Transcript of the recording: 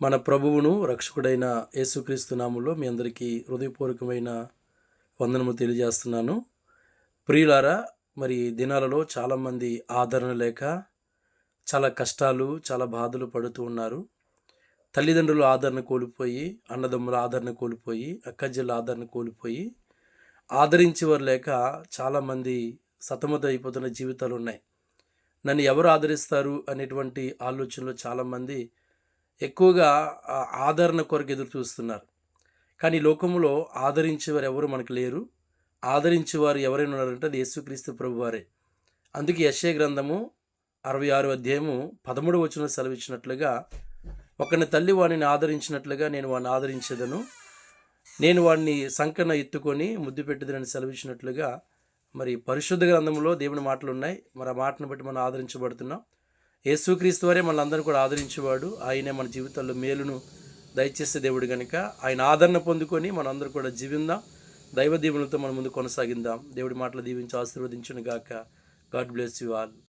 మన ప్రభువును రక్షకుడైన యేసుక్రీస్తు నామములో మీ అందరికీ హృదయపూర్వకమైన వందనము తెలియజేస్తున్నాను. ప్రియులారా, మరి దినాలలో చాలామంది ఆదరణ లేక చాలా కష్టాలు, చాలా బాధలు పడుతూ ఉన్నారు. తల్లిదండ్రుల ఆదరణ కోల్పోయి, అన్నదమ్ముల ఆదరణ కోల్పోయి, అక్కచెల్లెల ఆదరణ కోల్పోయి, ఆదరించేవారు లేక చాలామంది సతమతమైపోతున్న జీవితాలు ఉన్నాయి. నన్ను ఎవరు ఆదరిస్తారు అనేటువంటి ఆలోచనలో చాలామంది ఎక్కువగా ఆదరణ కొరకు ఎదురు చూస్తున్నారు. కానీ ఈ లోకంలో ఆదరించేవారు ఎవరు మనకు లేరు. ఆదరించేవారు ఎవరైనా ఉన్నారంటే అది యేసుక్రీస్తు ప్రభువారే. అందుకే యెషయా గ్రంథము 66 అధ్యాయము 13వ వచనం సెలవిచ్చినట్లుగా, ఒకని తల్లి వానిని ఆదరించినట్లుగా నేను వాడిని ఆదరించేదను, నేను వాడిని సంకన ఎత్తుకొని ముద్దు పెట్టేదనని సెలవిచ్చినట్లుగా మరి పరిశుద్ధ గ్రంథంలో దేవుని మాటలు ఉన్నాయి. మరి ఆ మాటను బట్టి మనం ఆదరించబడుతున్నాం. యేసుక్రీస్తు వారే మనల్ని కూడా ఆదరించేవాడు. ఆయనే మన జీవితాల్లో మేలును దయచేసే దేవుడు కనుక ఆయన ఆదరణ పొందుకొని మనందరూ కూడా జీవిందాం. దైవ దీవెనలతో మన ముందు కొనసాగిందాం. దేవుడి మాటలు దీవించి ఆశీర్వదించును గాక. God bless you all.